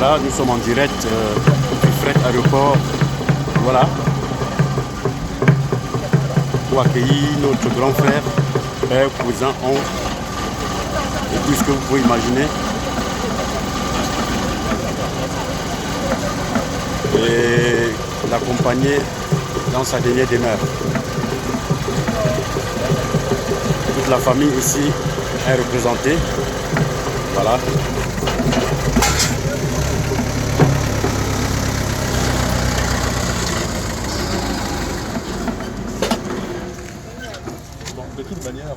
Voilà, nous sommes en direct du Fret Aéroport. Voilà. Pour accueillir notre grand frère, père, cousin, oncle, et tout ce que vous pouvez imaginer. Et l'accompagner dans sa dernière demeure. Toute la famille ici est représentée. Voilà. Bon, de toute manière...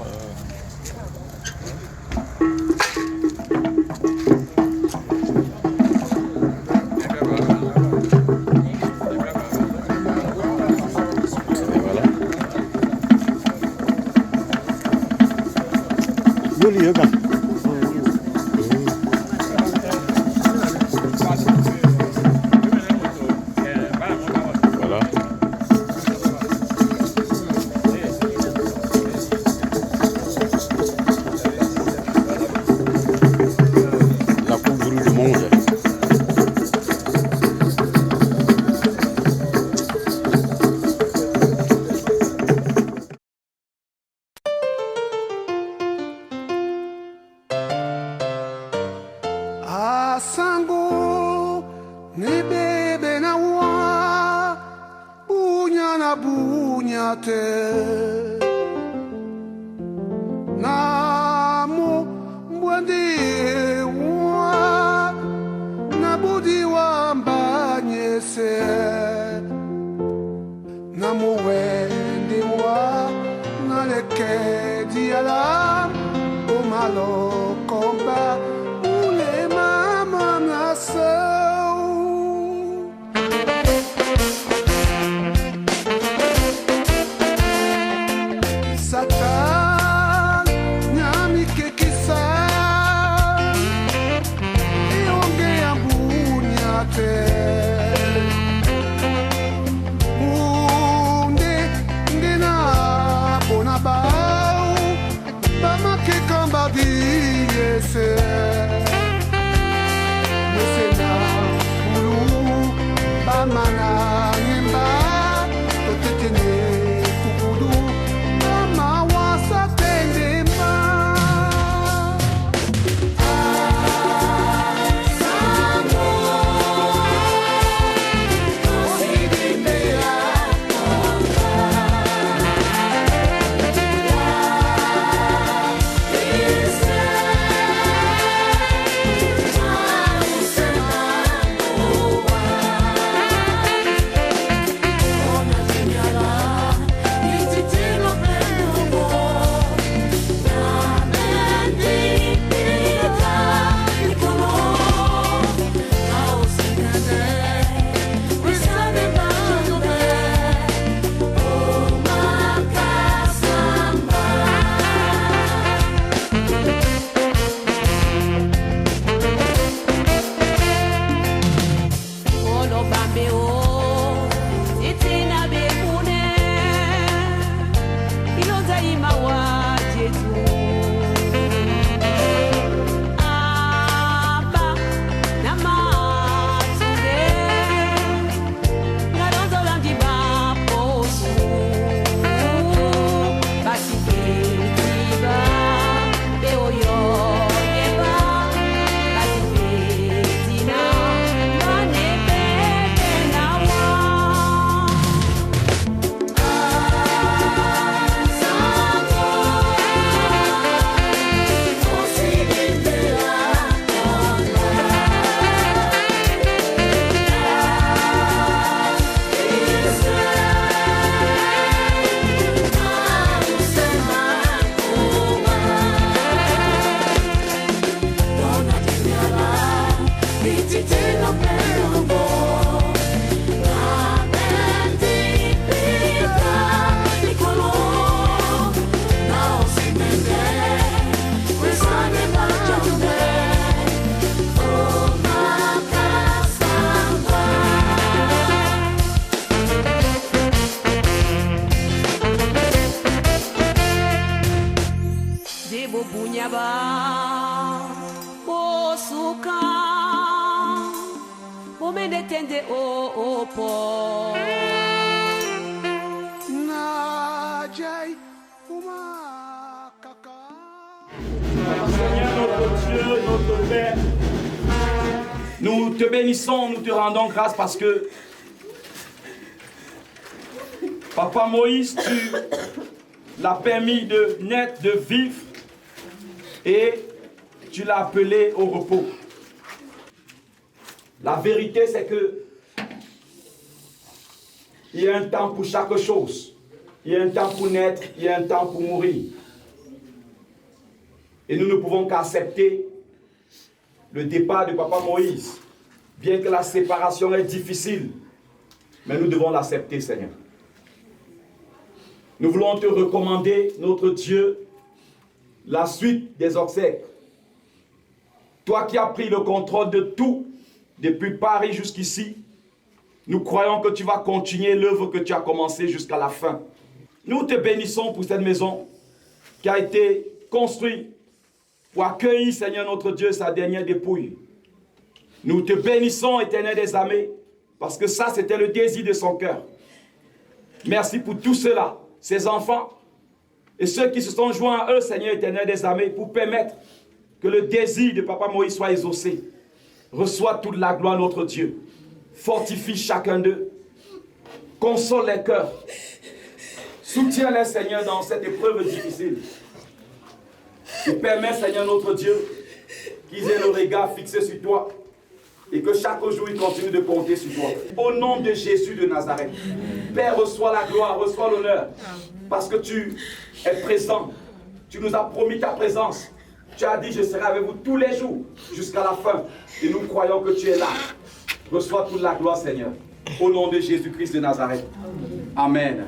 Voilà. La coupe brûle le monde. Asango ni bebe na wa bunya na bunya te na mo mbwandi wa na budi wa mbanyese na mo wendi wa na leke diala o malo komba Satan, nyami kekisa, ionge ambunyate, munde ngena bona bau, bama kekamba diese. Mana nyemba totetene kukudu mama wasa tendema Samo osidimea Bunyaba bosuka umenetende opo. Najai umakaka. Seigneur notre Dieu, notre Père, nous te bénissons, nous te rendons grâce parce que Papa Moïse, tu l'as permis de naître, de vivre et tu l'as appelé au repos. La vérité, c'est que il y a un temps pour chaque chose. Il y a un temps pour naître, il y a un temps pour mourir. Et nous ne pouvons qu'accepter le départ de Papa Moïse. Bien que la séparation est difficile, mais nous devons l'accepter, Seigneur. Nous voulons te recommander, notre Dieu, la suite des obsèques. Toi qui as pris le contrôle de tout, depuis Paris jusqu'ici, nous croyons que tu vas continuer l'œuvre que tu as commencée jusqu'à la fin. Nous te bénissons pour cette maison qui a été construite pour accueillir, Seigneur notre Dieu, sa dernière dépouille. Nous te bénissons, Éternel des armées, parce que ça, c'était le désir de son cœur. Merci pour tout cela, ses enfants, et ceux qui se sont joints à eux, Seigneur Éternel des armées, pour permettre que le désir de Papa Moïse soit exaucé. Reçois toute la gloire, notre Dieu. Fortifie chacun d'eux. Console les cœurs. Soutiens-les, Seigneur, dans cette épreuve difficile. Et permets, Seigneur, notre Dieu, qu'ils aient le regard fixé sur toi. Et que chaque jour, ils continuent de compter sur toi. Au nom de Jésus de Nazareth. Père, reçois la gloire, reçois l'honneur. Parce que tu es présent. Tu nous as promis ta présence. Tu as dit, je serai avec vous tous les jours, jusqu'à la fin. Et nous croyons que tu es là. Reçois toute la gloire, Seigneur. Au nom de Jésus-Christ de Nazareth. Amen.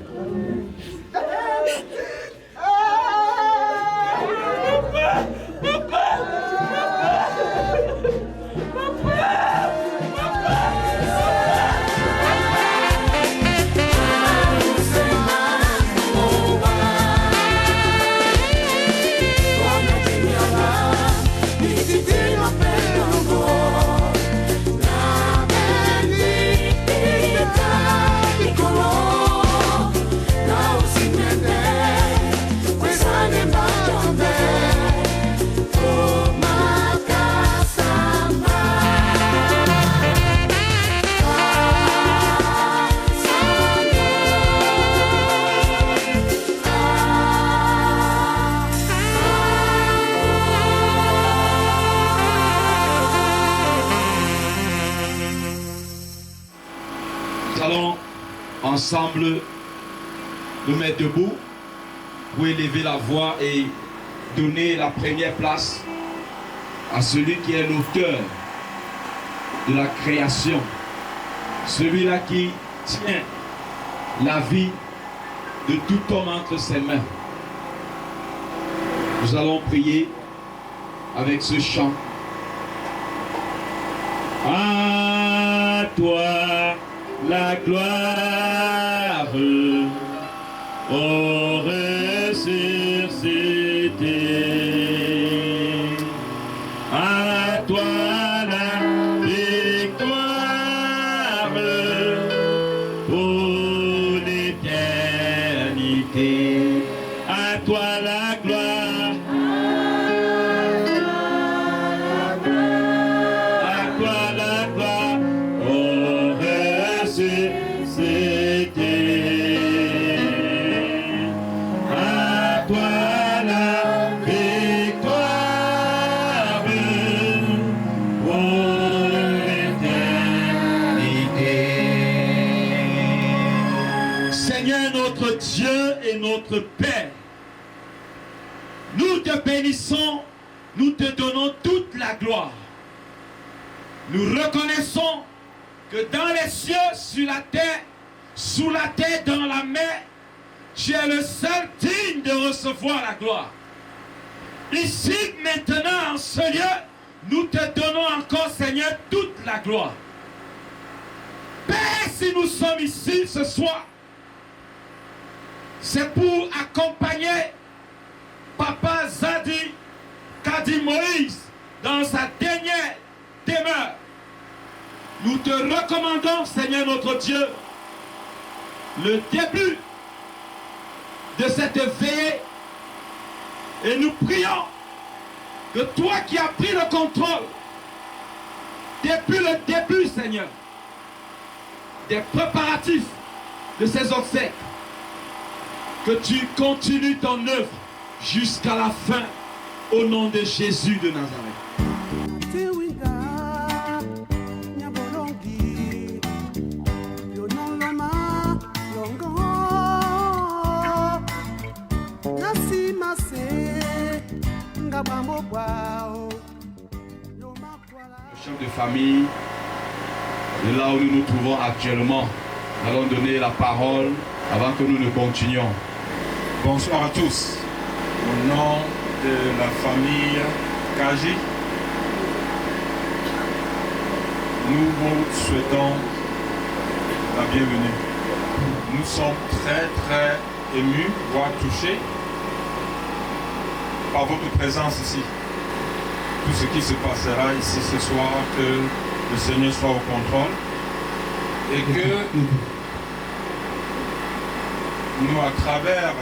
Ensemble, nous mettre debout pour élever la voix et donner la première place à celui qui est l'auteur de la création, celui-là qui tient la vie de tout homme entre ses mains. Nous allons prier avec ce chant. À toi la gloire, ô ressuscité. À toi la victoire pour l'éternité. À toi la gloire. À toi la gloire, ô ressuscité. À toi la victoire pour l'éternité. Seigneur notre Dieu et notre Père, nous te bénissons, nous te donnons toute la gloire. Nous reconnaissons que dans les cieux, sur la terre, sous la terre, dans la mer, tu es le seul digne de recevoir la gloire. Ici, maintenant, en ce lieu, nous te donnons encore, Seigneur, toute la gloire. Père, si nous sommes ici ce soir, c'est pour accompagner Papa Zadi Kadi Moïse dans sa dernière demeure. Nous te recommandons, Seigneur notre Dieu, le début de cette veillée. Et nous prions que toi qui as pris le contrôle, depuis le début, Seigneur, des préparatifs de ces obsèques, que tu continues ton œuvre jusqu'à la fin, au nom de Jésus de Nazareth. Tiwinga, Nyabolongi, Yonolama, Longo, Nasimase, Ngabambo Bao, Chef de famille, de là où nous nous trouvons actuellement, nous allons donner la parole avant que nous ne continuions. Bonsoir à tous. Au nom de la famille Kaji, nous vous souhaitons la bienvenue. Nous sommes très émus, voire touchés par votre présence ici. Tout ce qui se passera ici ce soir, que le Seigneur soit au contrôle et que nous, à travers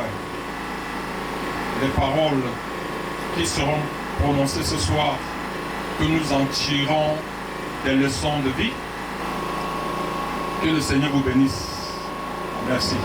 les paroles qui seront prononcées ce soir, que nous en tirons des leçons de vie. Que le Seigneur vous bénisse. Merci.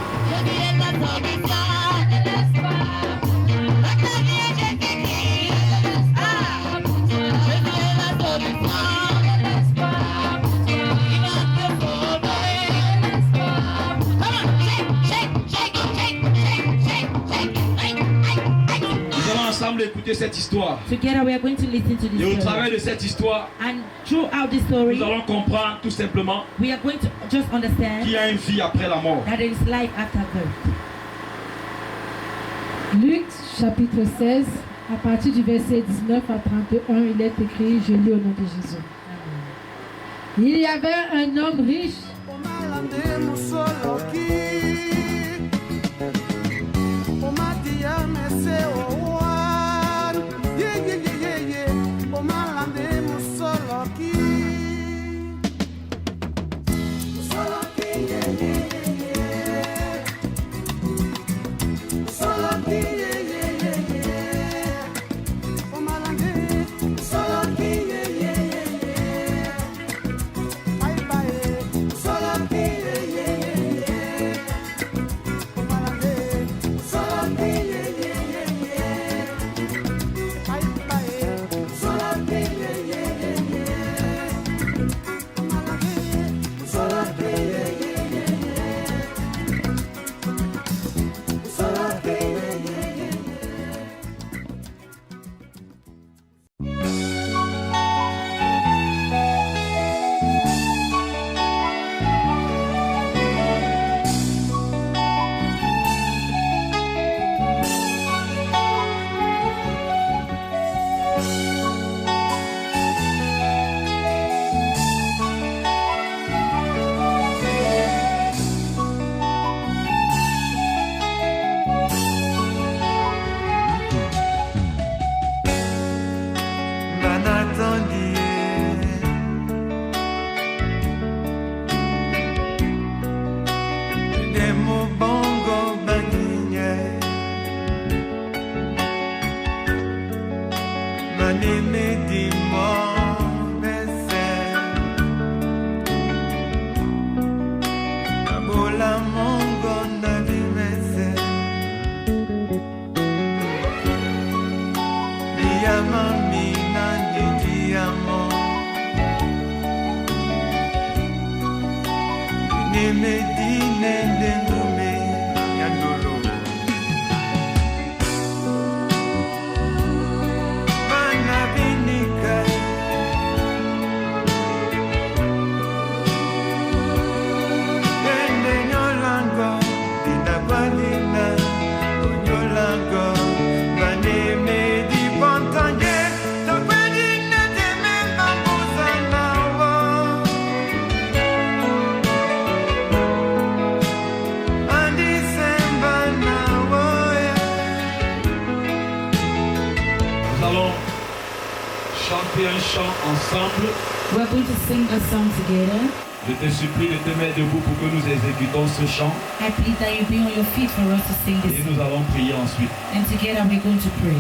Écouter cette histoire. Together we are going to listen to Et au this travers story. de cette histoire, And throughout this story, nous allons comprendre tout simplement we are going to just understand qu'il y a une vie après la mort. that there is life after death. Luc chapitre 16, à partir du verset 19 à 31, il est écrit, je lis au nom de Jésus. Il y avait un homme riche Omalande Musoloki, Omadia Mese Owan, Omalande Musoloki, Musoloki, Musoloki, Omalande Musoloki, bye bye, Musoloki. Chanter un chant ensemble We're going to sing a song together. Je te supplie de te mettre debout pour que nous exécutons ce chant I plead that you be on your feet for us to sing this et song. nous allons prier ensuite. And together we're going to pray.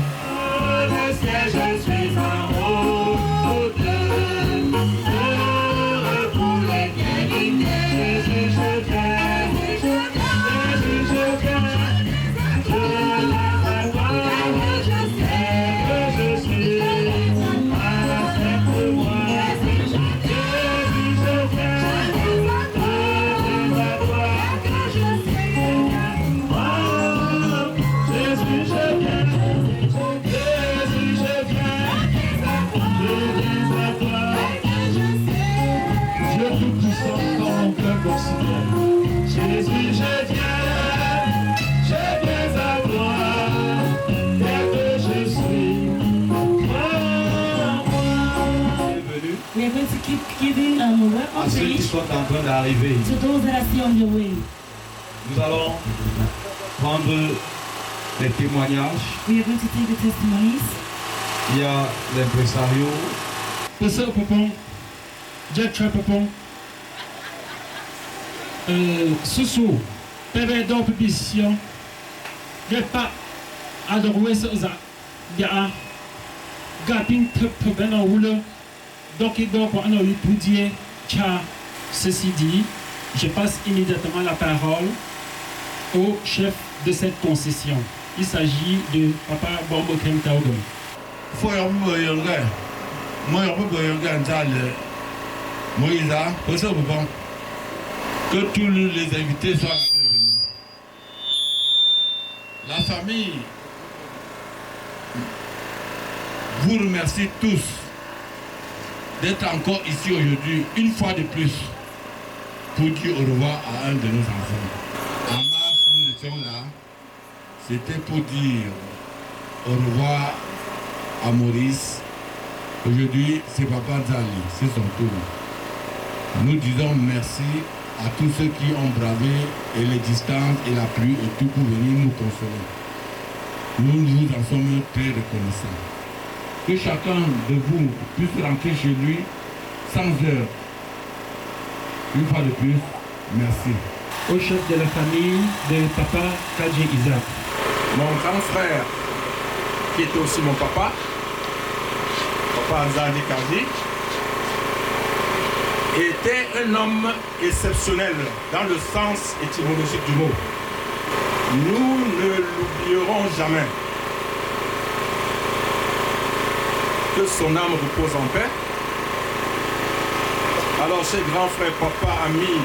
Jésus, je viens à toi, tel que je suis. We are going to keep giving À welcome ceux qui speech sont en train d'arriver, to those that are still on the way. nous allons prendre les témoignages. We are going to take the testimonies. Il y a l'impresario. Pasteur Popon, Jack Popon, ce soir, père d'or publication, je pas adoré ce ça, il y a gaping peu ben en roule, donc il doit pour un étudier, ceci dit, je passe immédiatement la parole au chef de cette concession. Il s'agit de Papa Bombo Kem Taoudon. Faut y aller, moi je peux y aller, Moïse, pasteur Popon. Que tous les invités soient bienvenus. La famille vous remercie tous d'être encore ici aujourd'hui, une fois de plus, pour dire au revoir à un de nos enfants. En mars, nous étions là, c'était pour dire au revoir à Maurice. Aujourd'hui, c'est Papa Zali, c'est son tour. Nous disons merci à tous ceux qui ont bravé et les distances et la pluie et tout pour venir nous consoler. Nous vous en sommes très reconnaissants. Que chacun de vous puisse rentrer chez lui sans heure. Une fois de plus, merci. Au chef de la famille de Papa Kadji Isaac. Mon grand frère, qui était aussi mon papa, Papa Azali Kadji, était un homme exceptionnel dans le sens étymologique du mot. Nous ne l'oublierons jamais. Que son âme repose en paix. Alors, ces grands frères, papa, amis,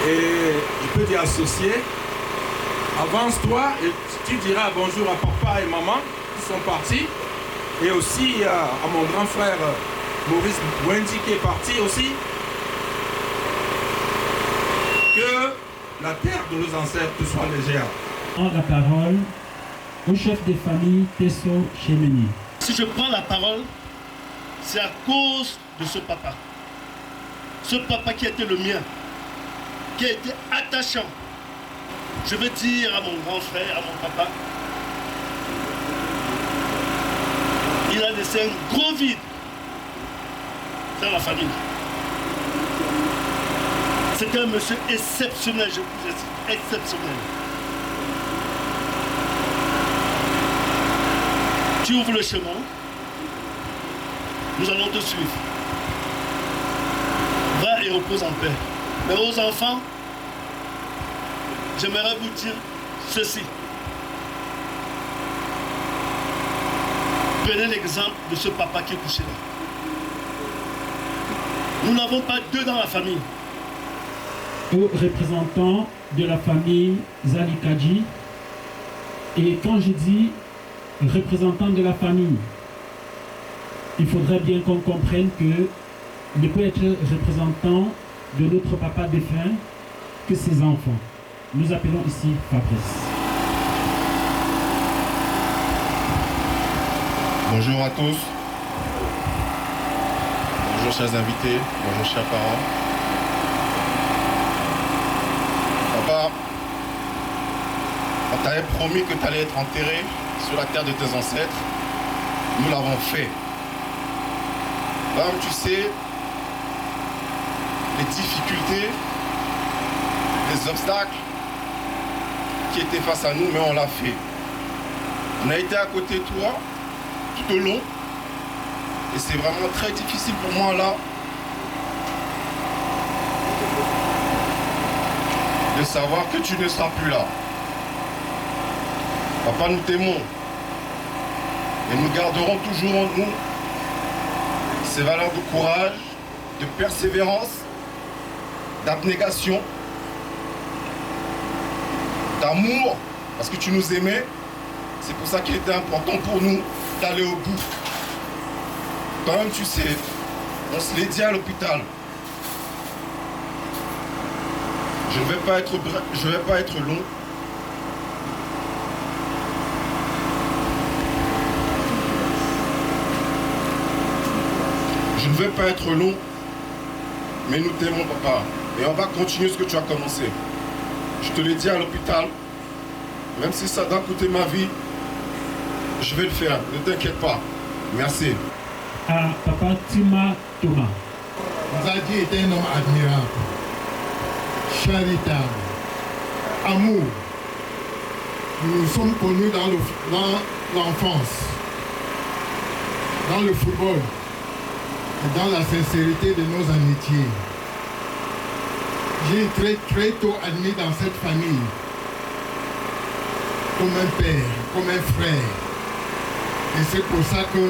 et je peux dire associés, avance-toi et tu diras bonjour à papa et maman qui sont partis, et aussi à mon grand frère Maurice Wendy qui est parti aussi. Que la terre de nos ancêtres soit légère. La parole au chef des familles Tesso Chemeni. Si je prends la parole, c'est à cause de ce papa. Ce papa qui a été le mien, qui a été attachant. Je veux dire à mon grand frère, à mon papa, il a laissé un gros vide dans la famille. C'était un monsieur exceptionnel, je vous dis, exceptionnel. Tu ouvres le chemin, nous allons te suivre. Va et repose en paix. Mais aux enfants, j'aimerais vous dire ceci. Prenez l'exemple de ce papa qui est couché là. Nous n'avons pas deux dans la famille. Aux représentants de la famille Zali Kadji, et quand je dis représentant de la famille, il faudrait bien qu'on comprenne que ne peut être représentant de notre papa défunt que ses enfants. Nous appelons ici Fabrice. Bonjour à tous. Bonjour chers invités. Bonjour chers parents. Papa, on t'avait promis que tu allais être enterré sur la terre de tes ancêtres. Nous l'avons fait. Comme tu sais, les difficultés, les obstacles qui étaient face à nous, mais on l'a fait. On a été à côté de toi tout au long. Et c'est vraiment très difficile pour moi là de savoir que tu ne seras plus là. Papa, nous t'aimons. Et nous garderons toujours en nous ces valeurs de courage, de persévérance, d'abnégation, d'amour, parce que tu nous aimais. C'est pour ça qu'il était important pour nous d'aller au bout. Toi-même, tu sais, on se l'est dit à l'hôpital. Je ne vais pas être long. Je ne vais pas être long, mais nous t'aimons, papa. Et on va continuer ce que tu as commencé. Je te l'ai dit à l'hôpital, même si ça doit coûter ma vie, je vais le faire. Ne t'inquiète pas. Merci. À Papa Tima Thomas. Zadi était un homme admirable, charitable, amour. Nous nous sommes connus dans l'enfance, dans le football, et dans la sincérité de nos amitiés. J'ai très tôt admis dans cette famille, comme un père, comme un frère. Et c'est pour ça que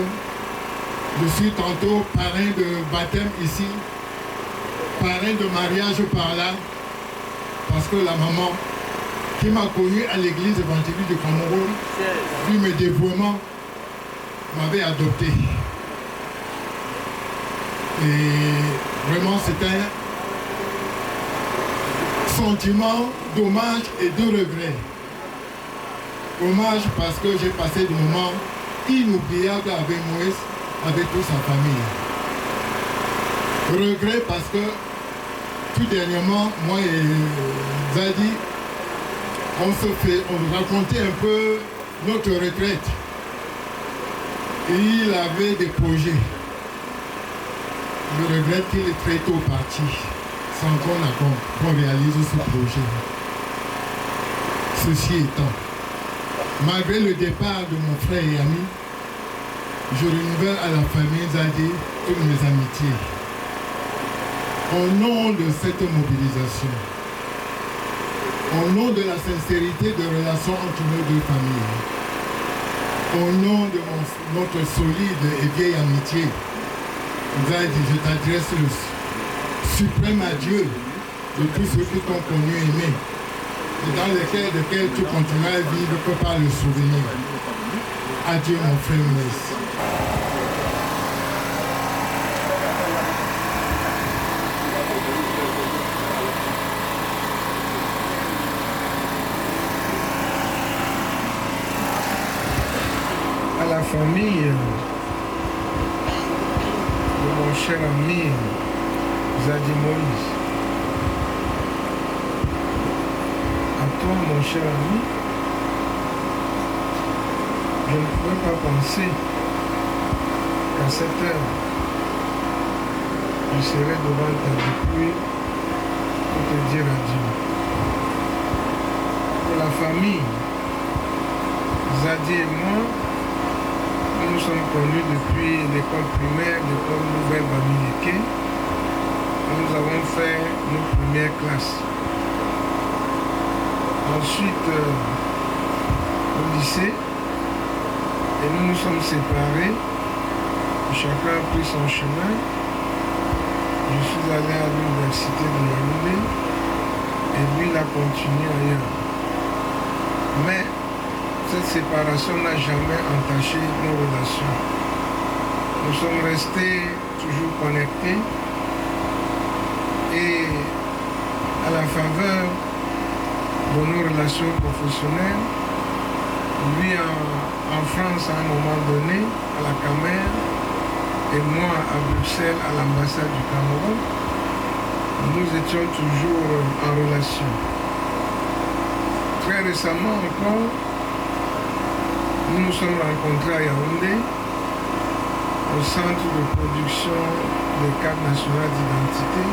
je suis tantôt parrain de baptême ici, parrain de mariage par là, parce que la maman qui m'a connu à l'église évangélique du Cameroun, vu mes dévouements, m'avait adopté. Et vraiment c'est un sentiment d'hommage et de regret. Hommage parce que j'ai passé des moments inoubliables avec Moïse, avec toute sa famille. Regret parce que tout dernièrement, moi et Zadi, on nous racontait un peu notre retraite. Et il avait des projets. Je regrette qu'il est très tôt parti, sans qu'on réalise ce projet. Ceci étant, malgré le départ de mon frère et ami, je renouvelle à la famille Zadi toutes mes amitiés. Au nom de cette mobilisation, au nom de la sincérité de relations entre nos deux familles, au nom de notre solide et vieille amitié, Zadi, je t'adresse le suprême adieu de tous ceux qui t'ont connu et aimé, et dans lesquels tu continueras à vivre que par le souvenir. Adieu mon frère Moïse. À la famille de mon cher ami Zadi Moïse, à toi mon cher ami, je ne pouvais pas penser qu'à cette heure, je serais devant ta dépouille pour te dire adieu. Pour la famille, Zadi et moi, nous sommes connus depuis l'école primaire, l'école Nouvelle Bamileke. Nous avons fait nos premières classes. Ensuite, au lycée, et nous nous sommes séparés. Chacun a pris son chemin. Je suis allé à l'université de Yaoundé et lui, il a continué ailleurs. Mais cette séparation n'a jamais entaché nos relations. Nous sommes restés toujours connectés et à la faveur de nos relations professionnelles, lui en France à un moment donné, à la Camer, et moi à Bruxelles, à l'ambassade du Cameroun, nous étions toujours en relation. Très récemment encore, nous nous sommes rencontrés à Yaoundé. au centre de production des cartes nationales d'identité,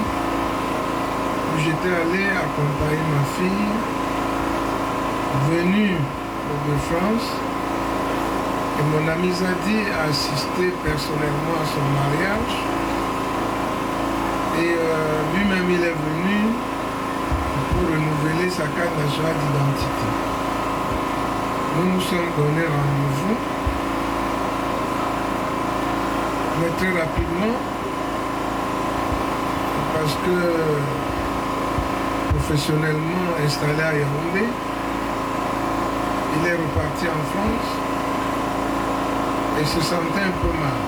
où j'étais allé accompagner ma fille, venue de France, et mon ami Zadi a assisté personnellement à son mariage. Et lui-même, il est venu pour renouveler sa carte nationale d'identité. Nous nous sommes donné rendez-vous. Mais très rapidement, parce que professionnellement installé à Yaoundé, il est reparti en France et se sentait un peu mal.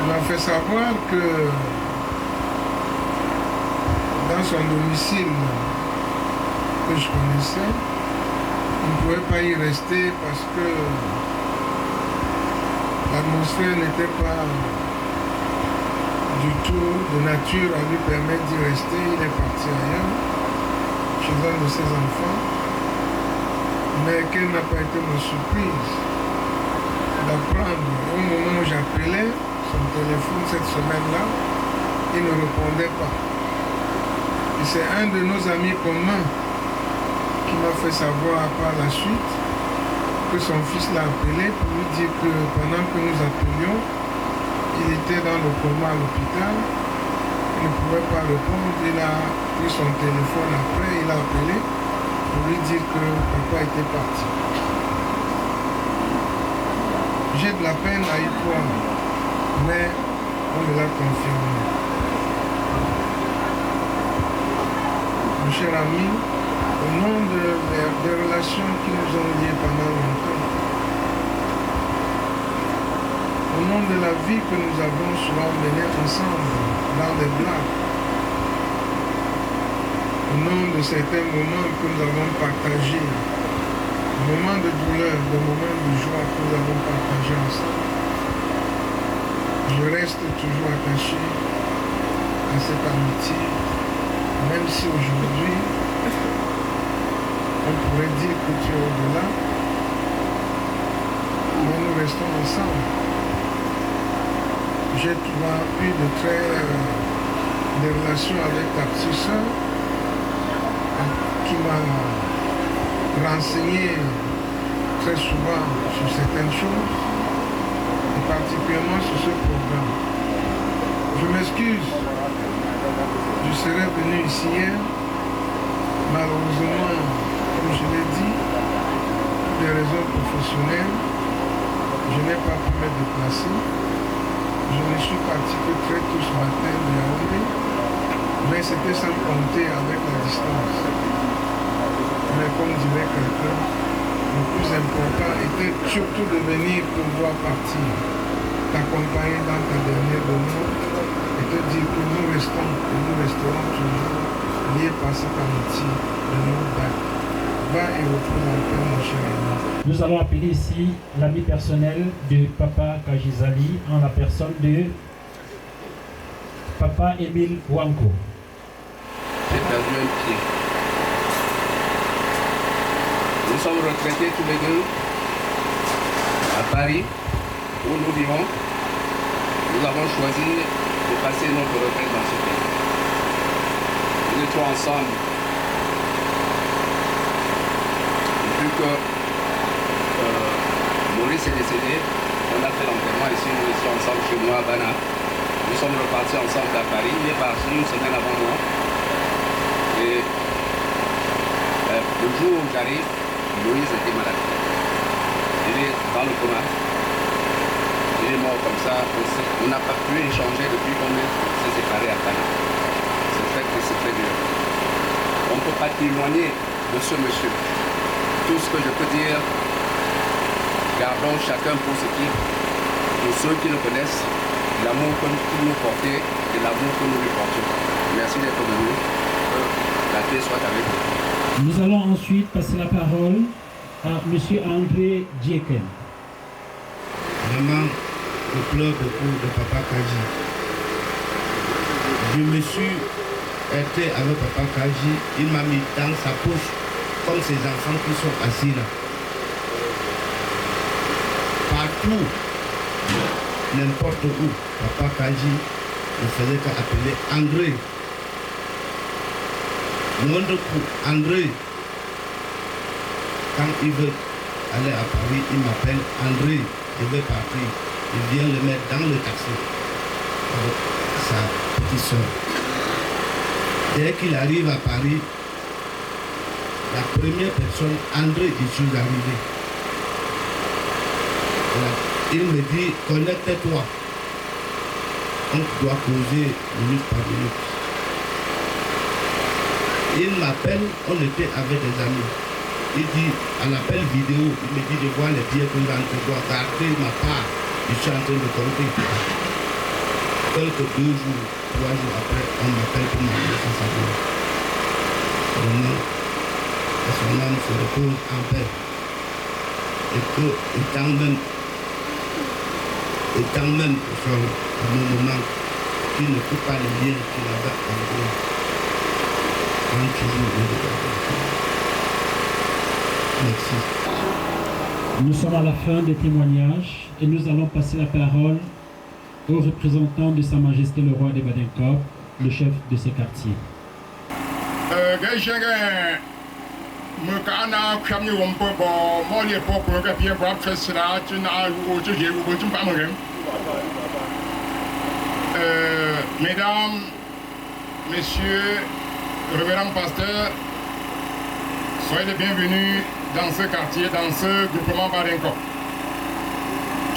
Il m'a fait savoir que dans son domicile que je connaissais, il ne pouvait pas y rester parce que l'atmosphère n'était pas du tout de nature à lui permettre d'y rester. Il est parti ailleurs, chez un de ses enfants. Mais quelle n'a pas été ma surprise d'apprendre au moment où j'appelais son téléphone cette semaine-là, il ne répondait pas. Et c'est un de nos amis communs qui m'a fait savoir par la suite que son fils l'a appelé pour lui dire que pendant que nous appelions, il était dans le coma à l'hôpital, il ne pouvait pas répondre, il a pris son téléphone après, il a appelé pour lui dire que papa était parti. J'ai de la peine à y croire, mais on me l'a confirmé. Mon cher ami, au nom des relations qui nous ont liés pendant longtemps, au nom de la vie que nous avons souvent menée ensemble dans des blagues, au nom de certains moments que nous avons partagés, des moments de douleur, des moments de joie que nous avons partagés ensemble, je reste toujours attaché à cette amitié, même si aujourd'hui, on pourrait dire que tu es au-delà, mais nous restons ensemble. J'ai eu des relations avec ta petite soeur qui m'a renseigné très souvent sur certaines choses, et particulièrement sur ce programme. Je m'excuse, je serais venu ici hier, malheureusement, comme je l'ai dit, pour des raisons professionnelles, je n'ai pas pu me déplacer. Je ne suis parti que très tôt ce matin de Yaoundé, mais c'était sans compter avec la distance. Mais comme dirait quelqu'un, le plus important était surtout de venir te voir partir, t'accompagner dans ta dernière demeure et te dire que nous restons et nous resterons toujours liés par cette amitié de nos dates. Va et repose en paix, mon cher ami. Nous allons appeler ici l'ami personnel de Papa Kajizali en la personne de Papa Émile Wanko. J'ai perdu un pied. Nous sommes retraités tous les deux à Paris, où nous vivons. Nous avons choisi de passer notre retraite dans ce pays. Nous étions ensemble. Depuis que Maurice est décédé, on a fait l'enterrement ici, nous étions ensemble chez moi à Bana. Nous sommes repartis ensemble à Paris. Il est parti une semaine avant moi. Et le jour où j'arrive, Moïse était malade. Il est dans le coma. Il est mort comme ça. On n'a pas pu échanger depuis qu'on s'est séparés à Paris. C'est très dur. On ne peut pas témoigner de ce monsieur. Tout ce que je peux dire, gardons chacun pour ce qui, pour ceux qui le connaissent, l'amour que nous portait et l'amour que nous lui portions. Merci d'être venu. La paix soit avec vous. Nous allons ensuite passer la parole à M. André Djeken. Maman, je pleure beaucoup de Papa Kaji. Je me suis été avec Papa Kaji, il m'a mis dans sa poche comme ces enfants qui sont assis là. partout, n'importe où, Papa Kaji ne faisait qu'appeler André. Mon coup, André, quand il veut aller à Paris, il m'appelle André, je vais partir. Il vient le mettre dans le taxi avec sa petite soeur. Dès qu'il arrive à Paris, la première personne, André, je suis arrivé. Il me dit, connecte-toi. On doit causer minute par minute. Il m'appelle, on était avec des amis. Il dit, à l'appel vidéo, il me dit de voir les billets que je dois garder ma part. Je suis en train de compter. Quelques 2 jours, 3 jours après, on m'appelle pour m'amener à sa vie. Vraiment, que son âme se repose en paix. Et que, étant même sur un moment qui ne coupe pas les liens qu'il avait en lui, quand toujours le regarder. Merci. Nous sommes à la fin des témoignages et nous allons passer la parole au représentant de Sa Majesté le Roi des Badenkopp, le chef de ce quartier. Mesdames, Messieurs, révérends pasteurs, soyez les bienvenus dans ce quartier, dans ce groupement Badenkopp.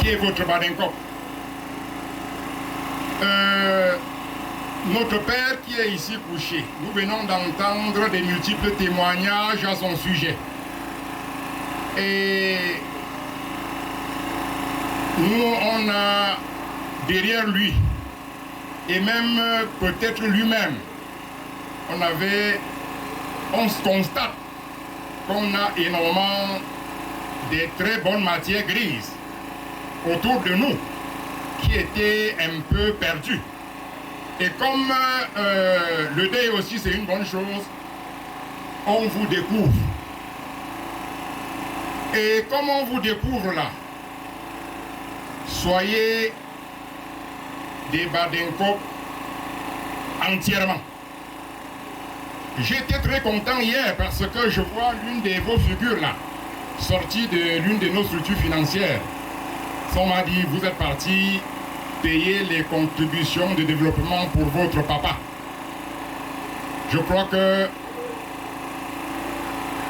Qui est votre Badenkopp? Notre père qui est ici couché, nous venons d'entendre des multiples témoignages à son sujet. Et nous, on a derrière lui, et même peut-être lui-même, on se constate qu'on a énormément de très bonnes matières grises autour de nous qui étaient un peu perdues. Et comme le deuil aussi c'est une bonne chose, on vous découvre. Et comme on vous découvre là, soyez des Badenkopp entièrement. J'étais très content hier parce que je vois l'une de vos figures là, sortie de l'une de nos structures financières. On m'a dit, vous êtes parti payer les contributions de développement pour votre papa. Je crois que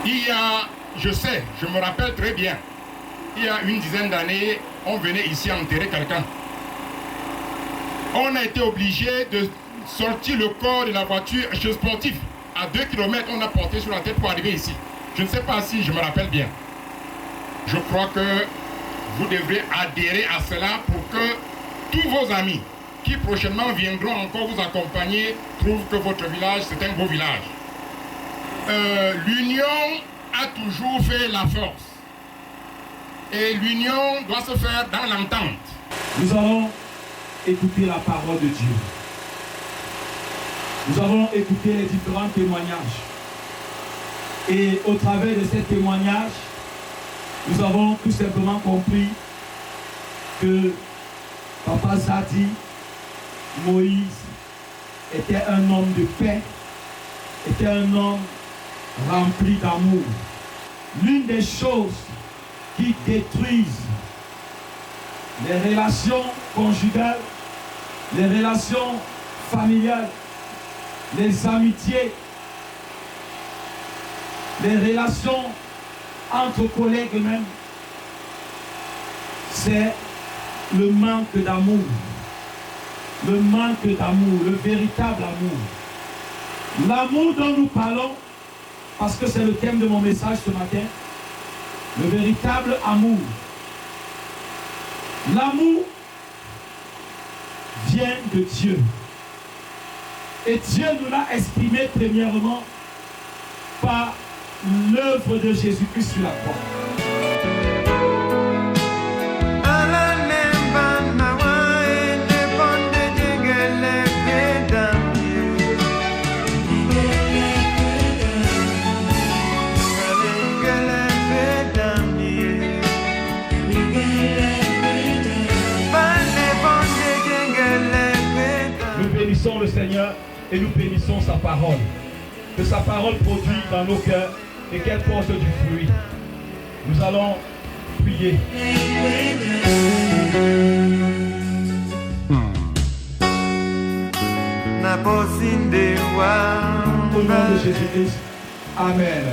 il y a, je sais, je me rappelle très bien, il y a une dizaine d'années, on venait ici enterrer quelqu'un. On a été obligé de sortir le corps de la voiture chez sportif. À 2 km, on a porté sur la tête pour arriver ici. Je ne sais pas si je me rappelle bien. Je crois que vous devrez adhérer à cela pour que tous vos amis qui prochainement viendront encore vous accompagner trouvent que votre village, c'est un beau village. L'union a toujours fait la force. Et l'union doit se faire dans l'entente. Nous allons écouter la parole de Dieu. Nous allons écouter les différents témoignages. Et au travers de ces témoignages, nous avons tout simplement compris que Papa Zadi, Moïse, était un homme de paix, était un homme rempli d'amour. L'une des choses qui détruisent les relations conjugales, les relations familiales, les amitiés, les relations entre collègues même, c'est le manque d'amour. Le manque d'amour, le véritable amour. L'amour dont nous parlons, parce que c'est le thème de mon message ce matin, le véritable amour. L'amour vient de Dieu. Et Dieu nous l'a exprimé premièrement par l'œuvre de Jésus-Christ sur la croix. Yeah. le Seigneur et nous bénissons sa parole. Que sa parole produise dans nos cœurs et qu'elle porte du fruit. Nous allons prier. Au nom de Jésus-Christ. Amen.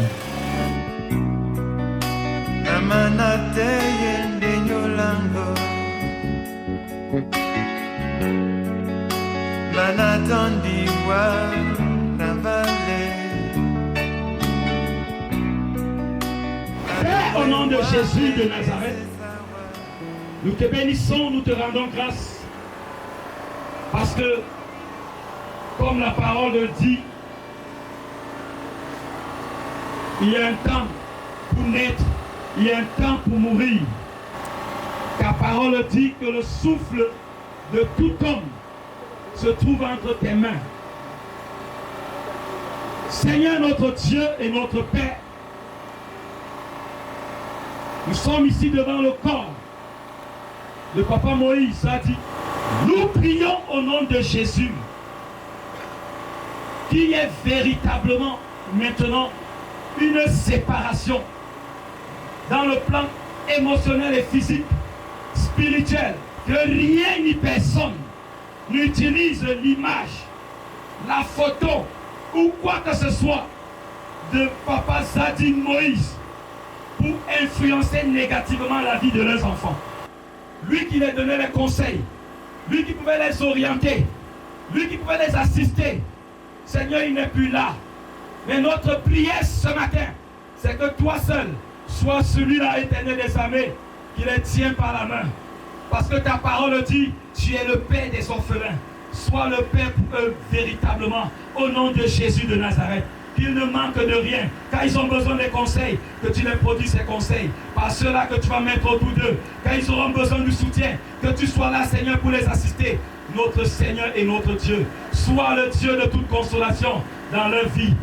Père, au nom de Jésus de Nazareth, nous te bénissons, nous te rendons grâce parce que, comme la parole le dit, il y a un temps pour naître, il y a un temps pour mourir. Ta parole dit que le souffle de tout homme se trouve entre tes mains. Seigneur notre Dieu et notre Père, nous sommes ici devant le corps de Papa Moïse a dit, nous prions au nom de Jésus, qu'il y ait véritablement maintenant une séparation dans le plan émotionnel et physique, spirituel, que rien ni personne n'utilise l'image, la photo ou quoi que ce soit de Papa Zadi Moïse pour influencer négativement la vie de leurs enfants. Lui qui les donnait les conseils, lui qui pouvait les orienter, lui qui pouvait les assister. Seigneur, il n'est plus là. Mais notre prière ce matin, c'est que toi seul sois celui-là, Éternel des armées, qui les tient par la main. Parce que ta parole dit, tu es le Père des orphelins. Sois le Père pour eux véritablement, au nom de Jésus de Nazareth. Qu'ils ne manquent de rien. Quand ils ont besoin des conseils, que tu les produis ces conseils. Par ceux-là que tu vas mettre autour d'eux. Quand ils auront besoin du soutien, que tu sois là, Seigneur, pour les assister. Notre Seigneur et notre Dieu. Sois le Dieu de toute consolation dans leur vie.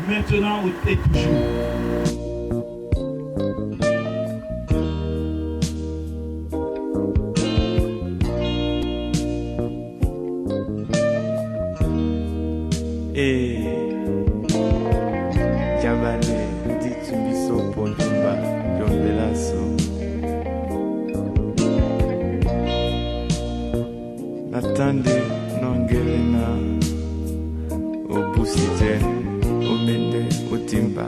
Maintenant et toujours. Natande nongelena obusite omende otimba.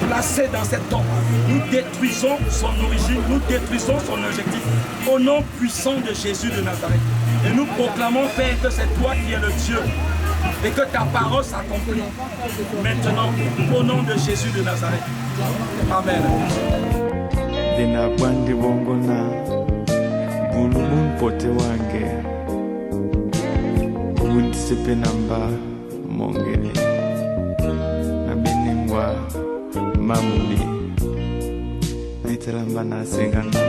Placé dans cette tombe, nous détruisons son origine, nous détruisons son objectif au nom puissant de Jésus de Nazareth. Et nous proclamons, Père, que c'est toi qui es le Dieu et que ta parole s'accomplit maintenant au nom de Jésus de Nazareth. Amen. Dena bwandi bongona bulumun pote wange wundisepe namba mongele na benengwa mamubi naitelamba na sengana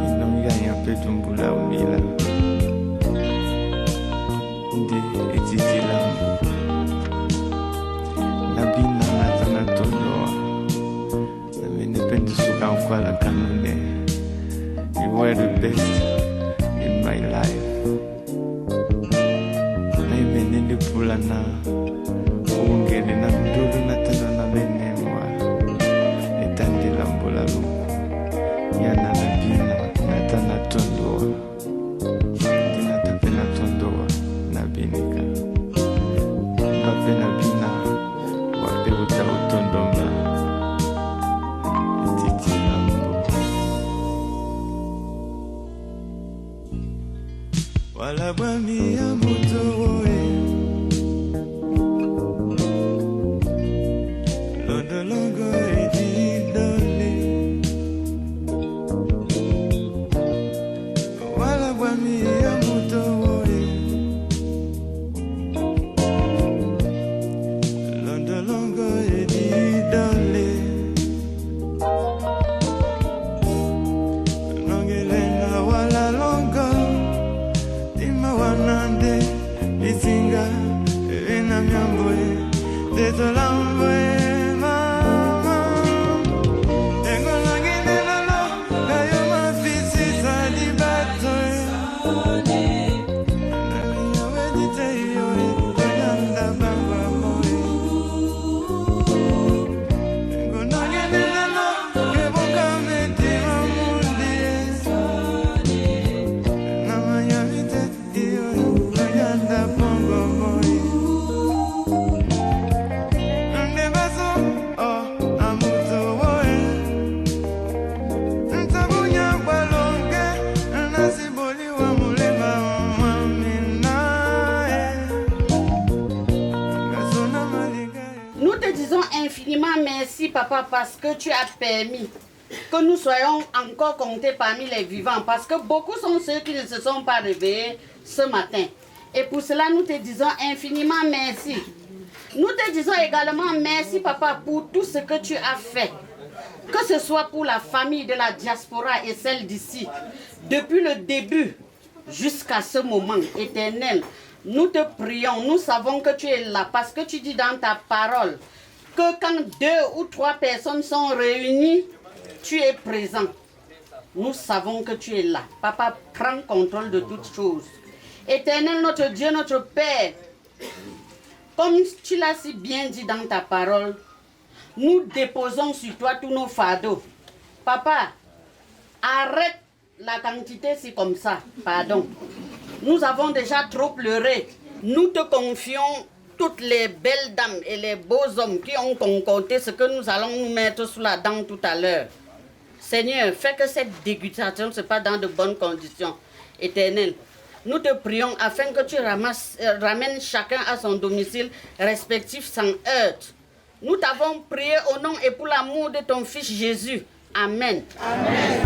inonganya petumbula umila ndi etitila nabina natana tonoa na menependi suka ukwala kanune. You were the best in my life. Naimenende pulana ungene na ndulu na tena na menemwa etandi lambola luku yana na bina na tana tondoa dina tapena tondoa na binika bape na bina wape uta utondomba etiti lambo. Wala bwami ya moto oe Londo longo e di dole Wala bwami ya moto oe Londo longo e di dole Longelena wala longo Wanande isinga ena myamboe teto lamboe mama papa, parce que tu as permis que nous soyons encore comptés parmi les vivants, parce que beaucoup sont ceux qui ne se sont pas réveillés ce matin. Et pour cela, nous te disons infiniment merci. Nous te disons également merci, papa, pour tout ce que tu as fait. Que ce soit pour la famille de la diaspora et celle d'ici, depuis le début jusqu'à ce moment éternel, nous te prions, nous savons que tu es là, parce que tu dis dans ta parole que quand 2 ou 3 personnes sont réunies, tu es présent. Nous savons que tu es là. Papa, prends contrôle de toutes choses. Éternel, notre Dieu, notre Père, comme tu l'as si bien dit dans ta parole, nous déposons sur toi tous nos fardeaux. Papa, arrête la quantité, c'est comme ça. Pardon. Nous avons déjà trop pleuré. Nous te confions toutes les belles dames et les beaux hommes qui ont concocté ce que nous allons nous mettre sous la dent tout à l'heure. Seigneur, fais que cette dégustation se passe dans de bonnes conditions. Éternel, nous te prions afin que tu ramènes chacun à son domicile respectif sans heurte. Nous t'avons prié au nom et pour l'amour de ton Fils Jésus. Amen. Amen.